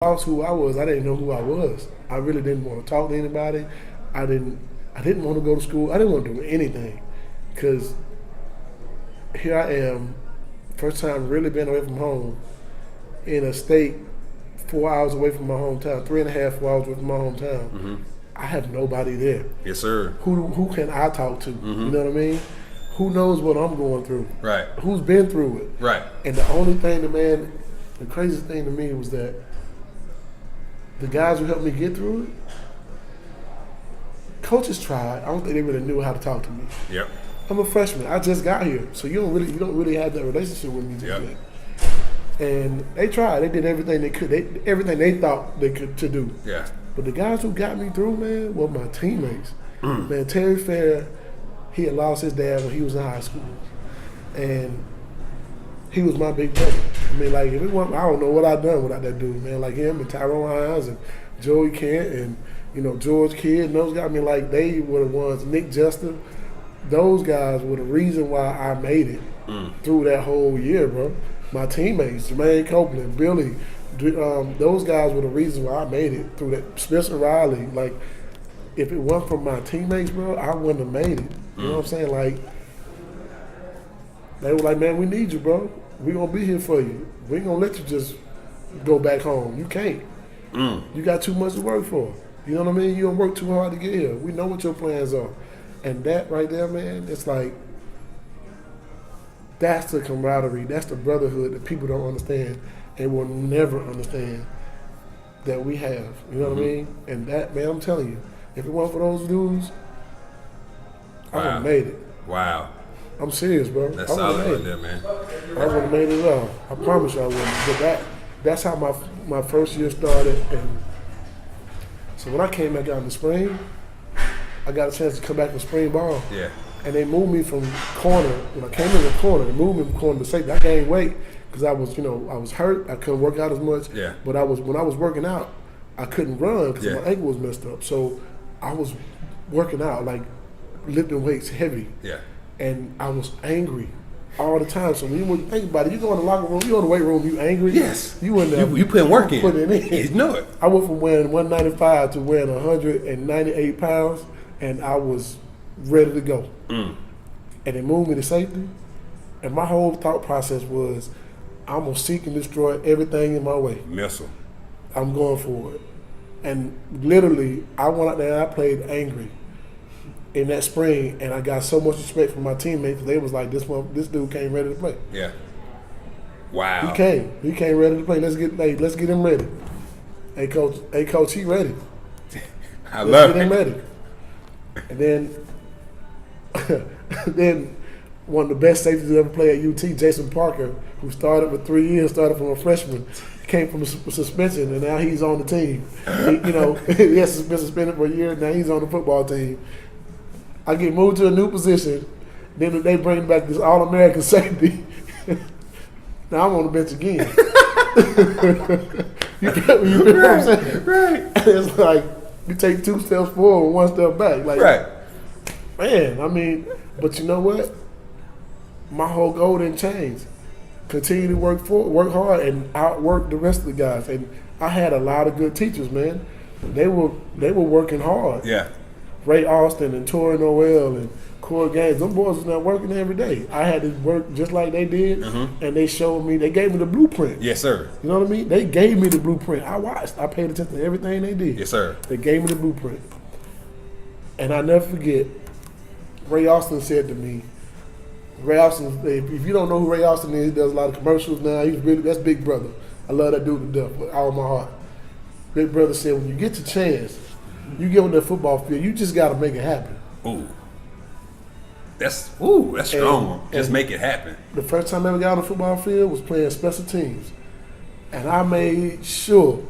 lost who I was, I didn't know who I was. I really didn't want to talk to anybody. I didn't. I didn't want to go to school. I didn't want to do anything, because here I am, first time really being away from home, in a state 4 hours away from my hometown, 3.5, 4 hours away from my hometown. Mm-hmm. I have nobody there. Yes, sir. Who can I talk to? Mm-hmm. You know what I mean? Who knows what I'm going through? Right. Who's been through it? Right. And the only thing, the craziest thing to me was that the guys who helped me get through it, coaches tried. I don't think they really knew how to talk to me. Yep. I'm a freshman. I just got here, so you don't really have that relationship with me just Yep. yet. And they tried. They did everything they could. Everything they thought they could to do. Yeah. But the guys who got me through, man, were my teammates. Man, Terry Fair, he had lost his dad when he was in high school, and he was my big brother. I mean, like, if it wasn't, I don't know what I'd done without that dude, man. Like him and Tyrone Hines and Joey Kent and, George Kidd and those guys. I mean, like, they were the ones, Nick Juster, those guys were the reason why I made it through that whole year, bro. My teammates, Jermaine Copeland, Billy, those guys were the reason why I made it through that. Spencer Riley, like, if it wasn't for my teammates, bro, I wouldn't have made it. You know what I'm saying? Like, they were like, man, we need you, bro. We gonna be here for you. We ain't gonna let you just go back home. You can't. You got too much to work for. You know what I mean? You don't work too hard to get here. We know what your plans are. And that right there, man, it's like, that's the camaraderie. That's the brotherhood that people don't understand and will never understand that we have. You know what I mean? And that, man, I'm telling you, if it weren't for those dudes, I would have made it. Wow. I'm serious, bro. That's solid right there, man. I would have made it all. I promise you I would. But that's how my first year started. And so when I came back out in the spring, I got a chance to come back to spring ball. Yeah. And they moved me from corner. When I came in the corner, they moved me from corner to safety. I gained weight because I was hurt. I couldn't work out as much. Yeah. But when I was working out, I couldn't run because my ankle was messed up. So I was working out, like lifting weights heavy. Yeah. And I was angry all the time. So when you think about it, you go in the locker room, you go in the weight room, you angry. Yes. You in there. You putting work in. Putting it in. You know it. I went from wearing 195 to wearing 198 pounds, and I was ready to go. And they moved me to safety. And my whole thought process was, I'm going to seek and destroy everything in my way. Missile. I'm going for it. And literally, I went out there and I played angry in that spring, and I got so much respect from my teammates. They was like, this dude came ready to play. Yeah. Wow. He came ready to play. Let's get him ready. Hey coach, he ready. I love get him it. ready. And then one of the best safeties to ever play at UT, Jason Parker, who started for 3 years, started from a freshman, came from a suspension, and now he's on the team. He has been suspended for a year, now he's on the football team. I get moved to a new position, then they bring back this All-American safety. Now I'm on the bench again. you get what I'm saying? Right. It's like you take 2 steps forward, 1 step back. Like, Right. man, I mean, but you know what? My whole goal didn't change. Continue to work hard, and outwork the rest of the guys. And I had a lot of good teachers, man. They were working hard. Yeah. Ray Austin and Tori Noel and Corey Gaines, them boys was not working every day. I had to work just like they did, and they showed me, they gave me the blueprint. Yes, sir. You know what I mean? They gave me the blueprint. I watched. I paid attention to everything they did. Yes, sir. They gave me the blueprint. And I never forget, Ray Austin said to me, Ray Austin, if you don't know who Ray Austin is, he does a lot of commercials now. That's Big Brother. I love that dude to death with all my heart. Big Brother said, when you get the chance, you get on that football field, you just got to make it happen. That's strong. Just make it happen. The first time I ever got on the football field was playing special teams. And I made sure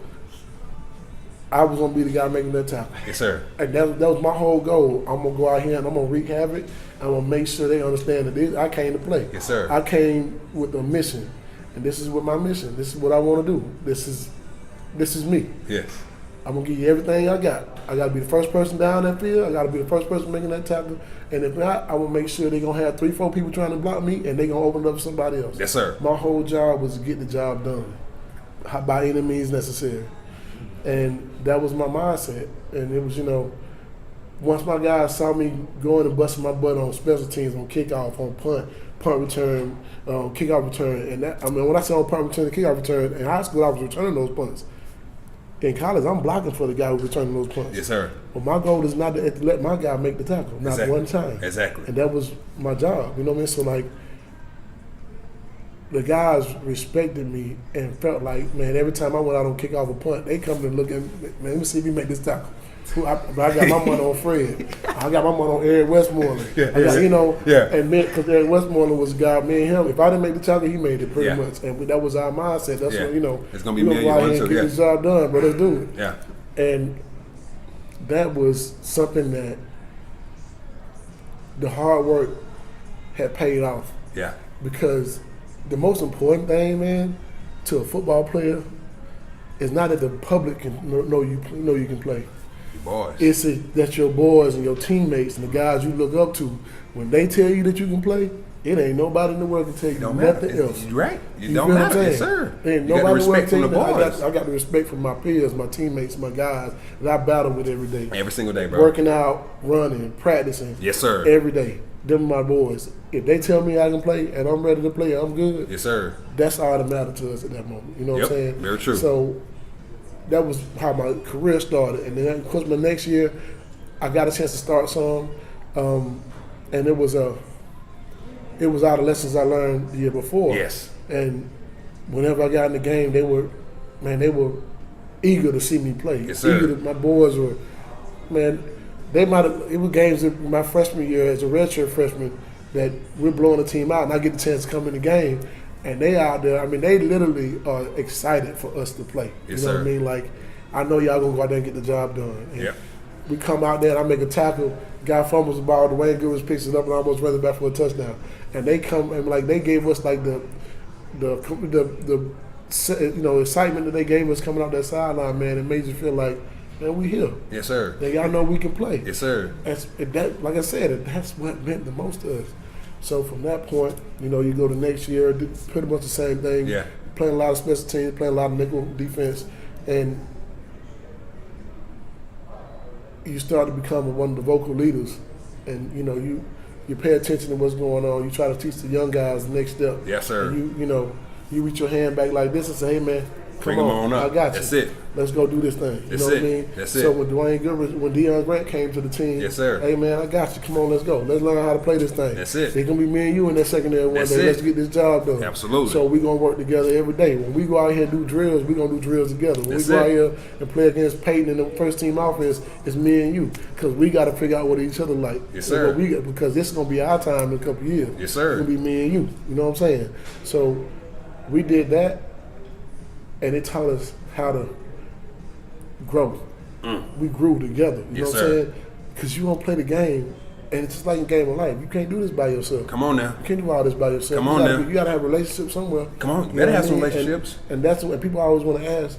I was going to be the guy making that tackle. Yes, sir. And that was my whole goal. I'm going to go out here and I'm going to wreak havoc. I'm going to make sure they understand that I came to play. Yes, sir. I came with a mission. And this is what my mission. This is what I want to do. This is me. Yes. I'm going to give you everything I got. I got to be the first person down that field. I got to be the first person making that tackle. And if not, I will make sure they're going to have 3-4 people trying to block me, and they're going to open it up for somebody else. Yes, sir. My whole job was to get the job done by any means necessary. And that was my mindset. And it was, once my guys saw me going and busting my butt on special teams, on kickoff, on punt return, kickoff return, and that, when I say on punt return and kickoff return, in high school I was returning those punts. In college, I'm blocking for the guy who's returning those punts. Yes, sir. But my goal is not to let my guy make the tackle, not one time. Exactly. And that was my job. You know what I mean? So, like, the guys respected me and felt like, man, every time I went out on kickoff a punt, they come and look at me, man, let me see if he make this tackle. I got my money on Fred. I got my money on Eric Westmoreland. And because Eric Westmoreland was a guy, me and him, if I didn't make the tackle, he made it pretty much. And that was our mindset. That's what, it's going to be me go out here and get this job done, but let's do it. Yeah. And that was something that the hard work had paid off. Yeah. Because the most important thing, man, to a football player is not that the public can know you can play. Boys. It's that your boys and your teammates and the guys you look up to, when they tell you that you can play, it ain't nobody in the world can tell you nothing else. You're right. You don't matter. Yes, sir. Ain't you nobody got the respect from the boys. I got the respect from my peers, my teammates, my guys that I battle with every day. Every single day, bro. Working out, running, practicing. Yes, sir. Every day. Them my boys. If they tell me I can play and I'm ready to play, I'm good. Yes, sir. That's all that mattered to us at that moment. You know what I'm saying? Very true. So that was how my career started. And then, of course, my next year, I got a chance to start some. And it was out of lessons I learned the year before. Yes. And whenever I got in the game, they were eager to see me play. Yes, sir. My boys were, man, it was games in my freshman year as a redshirt freshman that we're blowing the team out, and I get the chance to come in the game, and they out there, they literally are excited for us to play. Yes, you know sir. what I mean? Like, I know y'all gonna go out there and get the job done. And we come out there and I make a tackle, guy fumbles the ball, Dwayne Goodrich picks it up and almost runs it back for a touchdown. And they come and they gave us like the excitement that they gave us coming out that sideline, man. It made you feel like, man, we here. Yes, sir. That y'all know we can play. Yes, sir. Like I said, that's what meant the most to us. So from that point, you go to next year, pretty much the same thing. Yeah. Playing a lot of special teams, playing a lot of nickel defense, and you start to become one of the vocal leaders. And you pay attention to what's going on. You try to teach the young guys the next step. Yes, sir. And you reach your hand back like this and say, hey, man, Bring them on up. I got you. That's it. Let's go do this thing. You That's know it. what I mean? That's so it. when Dwayne Goodrich, when Deion Grant came to the team, Yes, sir. Hey, man, I got you. Come on, let's go. Let's learn how to play this thing. That's it. It's going to be me and you in that secondary one That's day. it. Let's get this job done. Absolutely. So we're going to work together every day. When we go out here and do drills, we're going to do drills together. When That's we go it. out here and play against Peyton in the first team offense, it's me and you. Because we got to figure out what each other like. Yes, sir. Because this is going to be our time in a couple of years. Yes, sir. It's going to be me and you. You know what I'm saying? So we did that, and it taught us how to grow. We grew together. You know what I'm saying? Because you don't play the game, and it's just like a game of life. You can't do this by yourself. Come on now. You can't do all this by yourself. Come on now. You got to have relationships somewhere. Come on. You know better what have I some mean? relationships. And that's what people always want to ask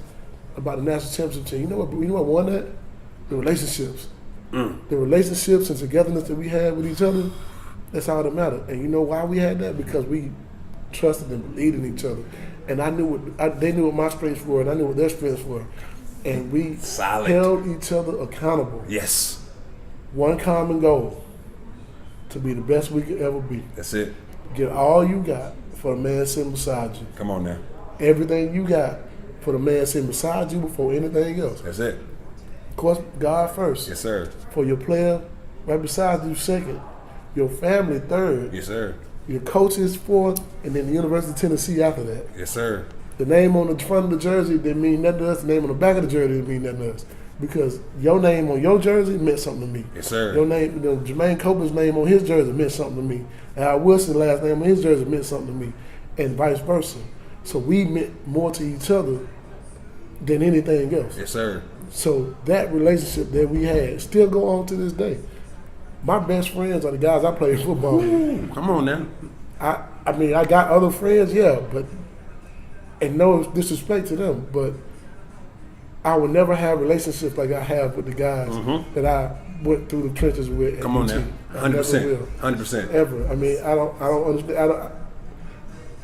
about the national championship team. You know what won that? The relationships. The relationships and togetherness that we had with each other, that's all that mattered. And you know why we had that? Because we trusted and believed in each other. And I knew they knew what my strengths were, and I knew what their strengths were. And we held each other accountable. Yes. One common goal: to be the best we could ever be. That's it. Get all you got for the man sitting beside you. Come on now. Everything you got for the man sitting beside you before anything else. That's it. Of course, God first. Yes, sir. For your player, right beside you second. Your family third. Yes, sir. Your coaches fourth, and then the University of Tennessee after that. Yes, sir. The name on the front of the jersey didn't mean nothing to us. The name on the back of the jersey didn't mean nothing to us. Because your name on your jersey meant something to me. Yes, sir. Your name, Jermaine Copeland's name on his jersey meant something to me. Al Wilson's last name on his jersey meant something to me. And vice versa. So we meant more to each other than anything else. Yes, sir. So that relationship that we had still go on to this day. My best friends are the guys I played football with. Come on now. I mean, I got other friends, yeah, but, and no disrespect to them, but I would never have relationships like I have with the guys that I went through the trenches with. Come on now. 100%. 100%. Ever. I mean, I don't understand.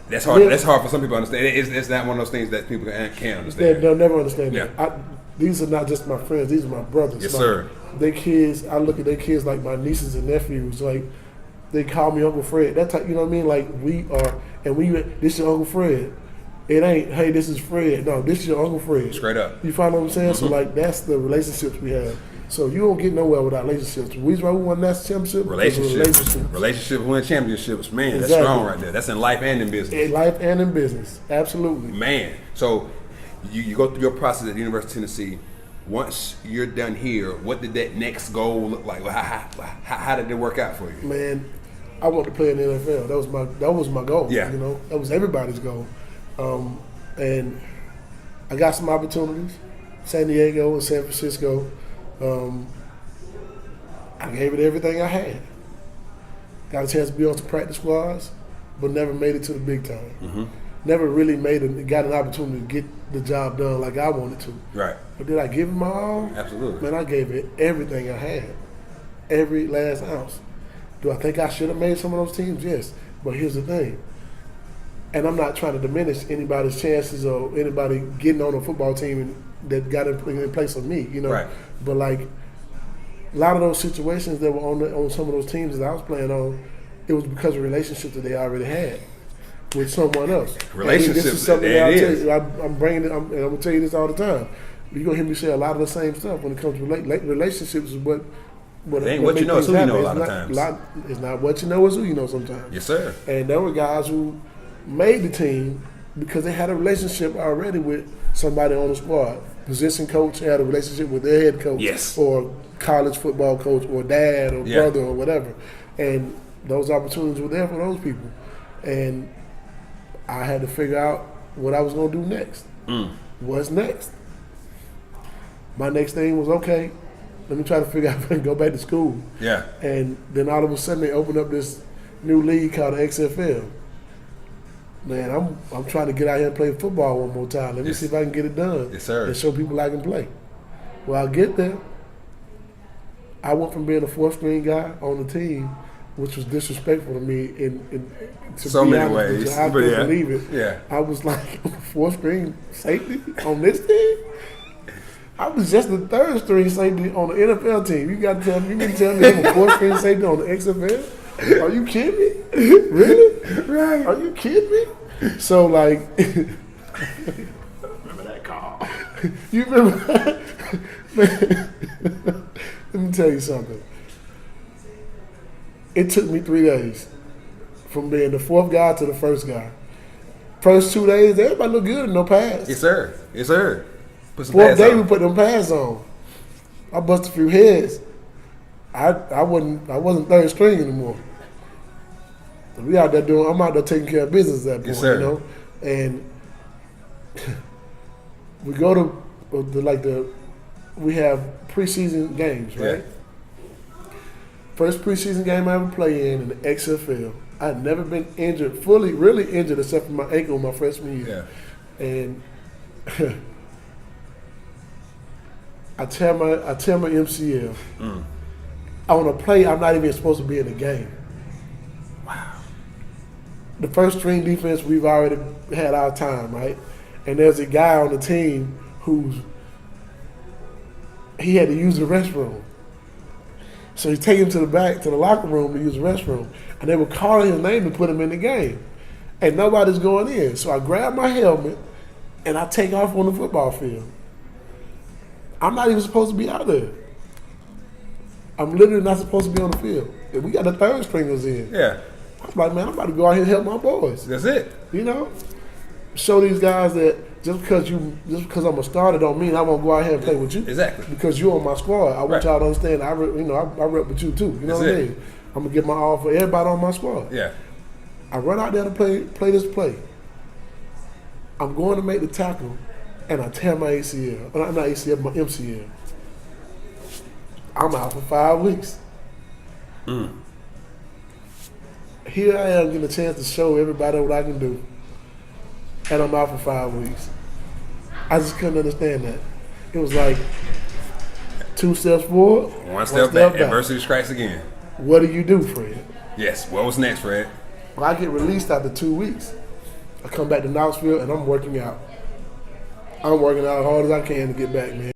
That's hard. That's hard for some people to understand. It's not one of those things that people can't understand. They'll never understand Yeah. that. These are not just my friends. These are my brothers. Yes, like, sir. Their kids. I look at their kids like my nieces and nephews. Like they call me Uncle Fred. That type. You know what I mean? Like we are. And this is your Uncle Fred. It ain't. Hey, this is Fred. No, this is your Uncle Fred. Straight up. You follow what I'm saying? Mm-hmm. So like that's the relationships we have. So you don't get nowhere without relationships. The reason why we won that championship. Relationships win championships. Man, exactly. That's strong right there. That's in life and in business. In life and in business, absolutely. Man, so you go through your process at the University of Tennessee. Once you're done here, what did that next goal look like? How did it work out for you? Man, I want to play in the NFL. That was my goal. Yeah. You know, that was everybody's goal. And I got some opportunities, San Diego and San Francisco. I gave it everything I had. Got a chance to be on some practice squads, but never made it to the big time. Mm-hmm. Never really got an opportunity to get the job done like I wanted to. Right. But did I give it my all? Absolutely. Man, I gave it everything I had, every last ounce. Do I think I should have made some of those teams? Yes. But here's the thing. And I'm not trying to diminish anybody's chances or anybody getting on a football team that got in place of me, you know. Right. But like a lot of those situations that were on some of those teams that I was playing on, it was because of relationships that they already had with someone else. Relationships. This is something that that is. I'm bringing it. I'm gonna tell you this all the time. You're gonna hear me say a lot of the same stuff when it comes to relationships. Is what it ain't what you know, it's who you know a lot of times. It's not what you know, it's who you know sometimes. Yes, sir. And there were guys who made the team because they had a relationship already with somebody on the squad. Position coach had a relationship with their head coach. Yes. Or college football coach or dad or brother or whatever. And those opportunities were there for those people. And I had to figure out what I was going to do next. What's next? My next thing was, okay, let me try to figure out if I can go back to school. Yeah. And then all of a sudden they opened up this new league called the XFL. Man, I'm trying to get out here and play football one more time. Let me see if I can get it done. Yes, sir. And show people I can play. Well, I get there. I went from being a fourth string guy on the team, which was disrespectful to me in to so be many honest ways. With you. I couldn't believe it. Yeah. I was like fourth string safety on this team. I was just the third string safety on the NFL team. You got to tell me, you can tell me I'm a fourth string safety on the XFL? Are you kidding me? Really? Right. Are you kidding me? So like, remember that call? You remember that? Man, let me tell you something. It took me 3 days from being the fourth guy to the first guy. First 2 days, everybody looked good and no pads. Yes, sir. Yes, sir. Fourth day, we put them pads on. I busted a few heads. I wasn't third string anymore. I'm out there taking care of business at that point, yes, sir. You know. And we go to we have preseason games, right? Yeah. First preseason game I ever played in the XFL. I had never been injured, really injured, except for my ankle my freshman year. Yeah. And I tear my MCL. On a play, I'm not even supposed to be in the game. Wow. The first string defense, we've already had our time, right? And there's a guy on the team he had to use the restroom. So he take him to the locker room to use the restroom. And they were calling his name to put him in the game. And nobody's going in. So I grab my helmet and I take off on the football field. I'm not even supposed to be out there. I'm literally not supposed to be on the field. And we got the third stringers in. Yeah. I was like, man, I'm about to go out here and help my boys. That's it. You know? Show these guys that just because I'm a starter don't mean I won't go out here and play with you. Exactly. Because you're on my squad. I want y'all to understand I rep with you too. You know what I mean? I'm gonna get my all for everybody on my squad. Yeah. I run out there to play this play. I'm going to make the tackle and I tear my ACL. Not ACL, my MCL. I'm out for 5 weeks. Here I am getting a chance to show everybody what I can do. And I'm out for 5 weeks. I just couldn't understand that. It was like 2 steps forward, one step back. Adversity strikes again. What do you do, Fred? Yes. What was next, Fred? Well, I get released after 2 weeks. I come back to Knoxville and I'm working out. I'm working out as hard as I can to get back, man.